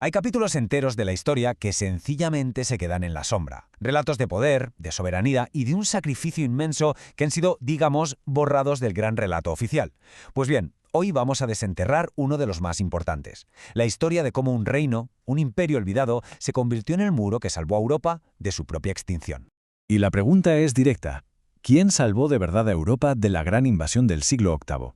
Hay capítulos enteros de la historia que sencillamente se quedan en la sombra. Relatos de poder, de soberanía y de un sacrificio inmenso que han sido, digamos, borrados del gran relato oficial. Pues bien, hoy vamos a desenterrar uno de los más importantes. La historia de cómo un reino, un imperio olvidado, se convirtió en el muro que salvó a Europa de su propia extinción. Y la pregunta es directa. ¿Quién salvó de verdad a Europa de la gran invasión del siglo VIII?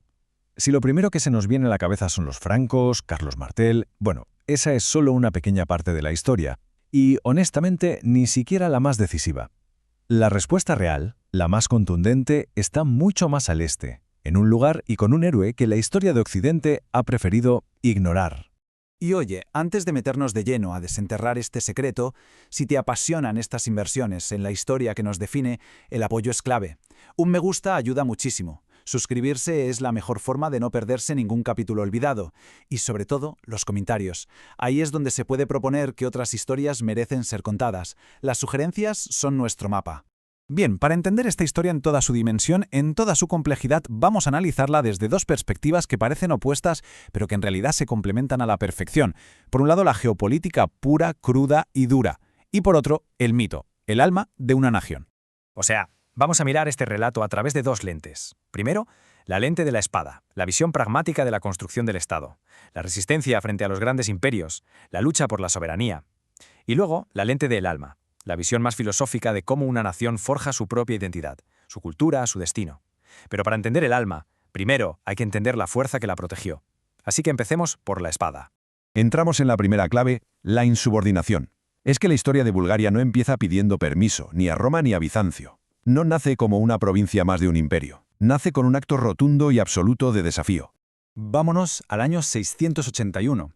Si lo primero que se nos viene a la cabeza son los francos, Carlos Martel, bueno, esa es solo una pequeña parte de la historia, y honestamente ni siquiera la más decisiva. La respuesta real, la más contundente, está mucho más al este, en un lugar y con un héroe que la historia de Occidente ha preferido ignorar. Y oye, antes de meternos de lleno a desenterrar este secreto, si te apasionan estas inversiones en la historia que nos define, el apoyo es clave. Un me gusta ayuda muchísimo. Suscribirse es la mejor forma de no perderse ningún capítulo olvidado. Y sobre todo, los comentarios. Ahí es donde se puede proponer que otras historias merecen ser contadas. Las sugerencias son nuestro mapa. Bien, para entender esta historia en toda su dimensión, en toda su complejidad, vamos a analizarla desde dos perspectivas que parecen opuestas, pero que en realidad se complementan a la perfección. Por un lado, la geopolítica pura, cruda y dura. Y por otro, el mito, el alma de una nación. O sea, vamos a mirar este relato a través de dos lentes. Primero, la lente de la espada, la visión pragmática de la construcción del Estado, la resistencia frente a los grandes imperios, la lucha por la soberanía. Y luego, la lente del alma, la visión más filosófica de cómo una nación forja su propia identidad, su cultura, su destino. Pero para entender el alma, primero hay que entender la fuerza que la protegió. Así que empecemos por la espada. Entramos en la primera clave, la insubordinación. Es que la historia de Bulgaria no empieza pidiendo permiso, ni a Roma ni a Bizancio. No nace como una provincia más de un imperio. Nace con un acto rotundo y absoluto de desafío. Vámonos al año 681.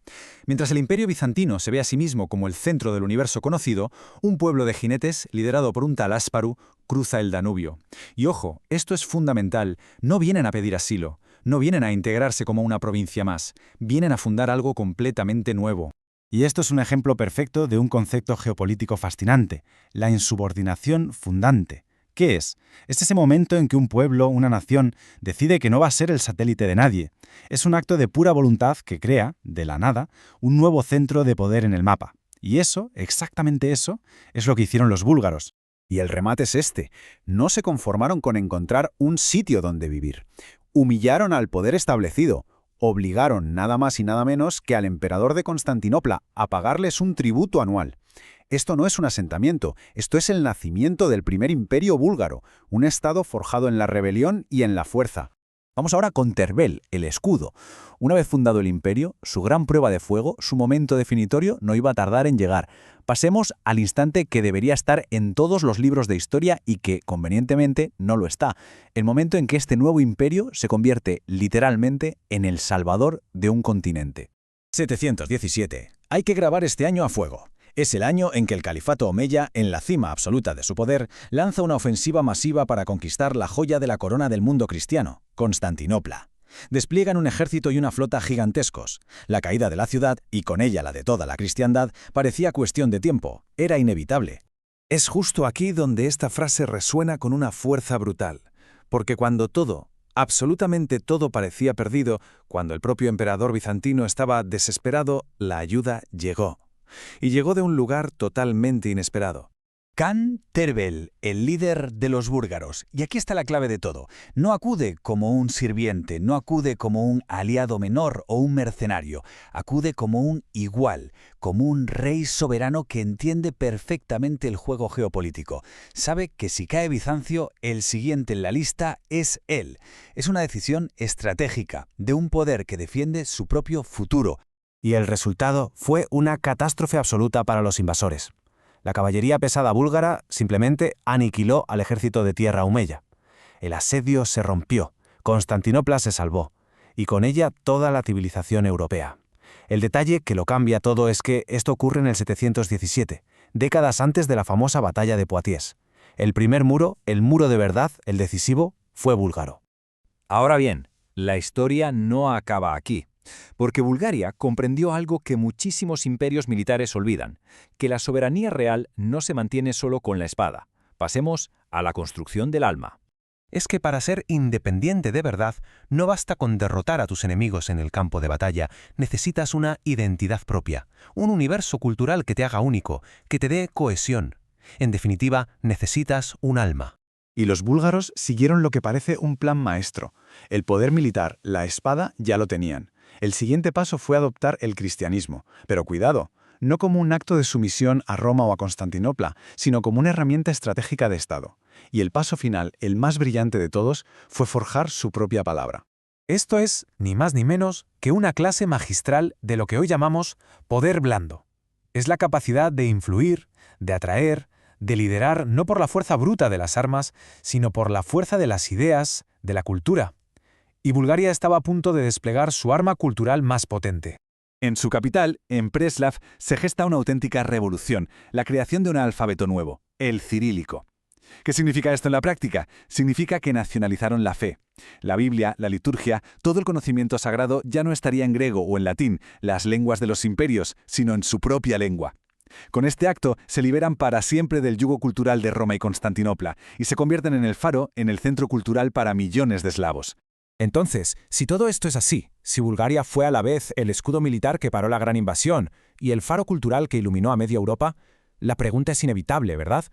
Mientras el imperio bizantino se ve a sí mismo como el centro del universo conocido, un pueblo de jinetes, liderado por un tal Asparu, cruza el Danubio. Y ojo, esto es fundamental, no vienen a pedir asilo, no vienen a integrarse como una provincia más, vienen a fundar algo completamente nuevo. Y esto es un ejemplo perfecto de un concepto geopolítico fascinante, la insubordinación fundante. ¿Qué es? Es ese momento en que un pueblo, una nación, decide que no va a ser el satélite de nadie. Es un acto de pura voluntad que crea, de la nada, un nuevo centro de poder en el mapa. Y eso, exactamente eso, es lo que hicieron los búlgaros. Y el remate es este. No se conformaron con encontrar un sitio donde vivir. Humillaron al poder establecido. Obligaron nada más y nada menos que al emperador de Constantinopla a pagarles un tributo anual. Esto no es un asentamiento, esto es el nacimiento del primer imperio búlgaro, un estado forjado en la rebelión y en la fuerza. Vamos ahora con Terbel, el escudo. Una vez fundado el imperio, su gran prueba de fuego, su momento definitorio, no iba a tardar en llegar. Pasemos al instante que debería estar en todos los libros de historia y que, convenientemente, no lo está. El momento en que este nuevo imperio se convierte, literalmente, en el salvador de un continente. 717. Hay que grabar este año a fuego. Es el año en que el califato omeya, en la cima absoluta de su poder, lanza una ofensiva masiva para conquistar la joya de la corona del mundo cristiano, Constantinopla. Despliegan un ejército y una flota gigantescos. La caída de la ciudad, y con ella la de toda la cristiandad, parecía cuestión de tiempo, era inevitable. Es justo aquí donde esta frase resuena con una fuerza brutal, porque cuando todo, absolutamente todo parecía perdido, cuando el propio emperador bizantino estaba desesperado, la ayuda llegó. Y llegó de un lugar totalmente inesperado. Kan Terbel, el líder de los búlgaros. Y aquí está la clave de todo. No acude como un sirviente, no acude como un aliado menor o un mercenario. Acude como un igual, como un rey soberano que entiende perfectamente el juego geopolítico. Sabe que si cae Bizancio, el siguiente en la lista es él. Es una decisión estratégica, de un poder que defiende su propio futuro. Y el resultado fue una catástrofe absoluta para los invasores. La caballería pesada búlgara simplemente aniquiló al ejército de tierra omeya. El asedio se rompió, Constantinopla se salvó, y con ella toda la civilización europea. El detalle que lo cambia todo es que esto ocurre en el 717, décadas antes de la famosa batalla de Poitiers. El primer muro, el muro de verdad, el decisivo, fue búlgaro. Ahora bien, la historia no acaba aquí. Porque Bulgaria comprendió algo que muchísimos imperios militares olvidan, que la soberanía real no se mantiene solo con la espada. Pasemos a la construcción del alma. es que para ser independiente de verdad, no basta con derrotar a tus enemigos en el campo de batalla, necesitas una identidad propia, un universo cultural que te haga único, que te dé cohesión. En definitiva, necesitas un alma. Y los búlgaros siguieron lo que parece un plan maestro. El poder militar, la espada, ya lo tenían. El siguiente paso fue adoptar el cristianismo. Pero cuidado, no como un acto de sumisión a Roma o a Constantinopla, sino como una herramienta estratégica de Estado. Y el paso final, el más brillante de todos, fue forjar su propia palabra. Esto es, ni más ni menos, que una clase magistral de lo que hoy llamamos poder blando. Es la capacidad de influir, de atraer, de liderar no por la fuerza bruta de las armas, sino por la fuerza de las ideas, de la cultura. Y Bulgaria estaba a punto de desplegar su arma cultural más potente. En su capital, en Preslav, se gesta una auténtica revolución, la creación de un alfabeto nuevo, el cirílico. ¿Qué significa esto en la práctica? Significa que nacionalizaron la fe. La Biblia, la liturgia, todo el conocimiento sagrado ya no estaría en griego o en latín, las lenguas de los imperios, sino en su propia lengua. Con este acto se liberan para siempre del yugo cultural de Roma y Constantinopla y se convierten en el faro, en el centro cultural para millones de eslavos. Entonces, si todo esto es así, si Bulgaria fue a la vez el escudo militar que paró la gran invasión y el faro cultural que iluminó a media Europa, la pregunta es inevitable, ¿verdad?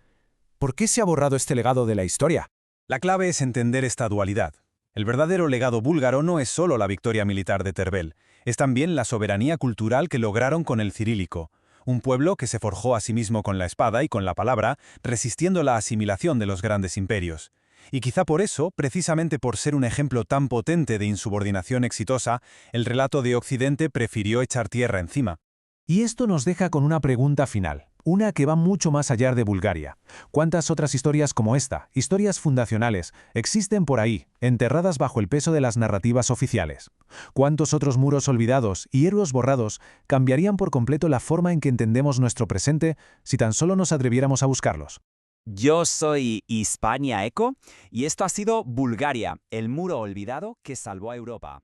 ¿Por qué se ha borrado este legado de la historia? La clave es entender esta dualidad. El verdadero legado búlgaro no es solo la victoria militar de Tervel, es también la soberanía cultural que lograron con el cirílico, un pueblo que se forjó a sí mismo con la espada y con la palabra, resistiendo la asimilación de los grandes imperios. Y quizá por eso, precisamente por ser un ejemplo tan potente de insubordinación exitosa, el relato de Occidente prefirió echar tierra encima. Y esto nos deja con una pregunta final, una que va mucho más allá de Bulgaria. ¿Cuántas otras historias como esta, historias fundacionales, existen por ahí, enterradas bajo el peso de las narrativas oficiales? ¿Cuántos otros muros olvidados y héroes borrados cambiarían por completo la forma en que entendemos nuestro presente si tan solo nos atreviéramos a buscarlos? Yo soy Hispania Eco y esto ha sido Bulgaria, el muro olvidado que salvó a Europa.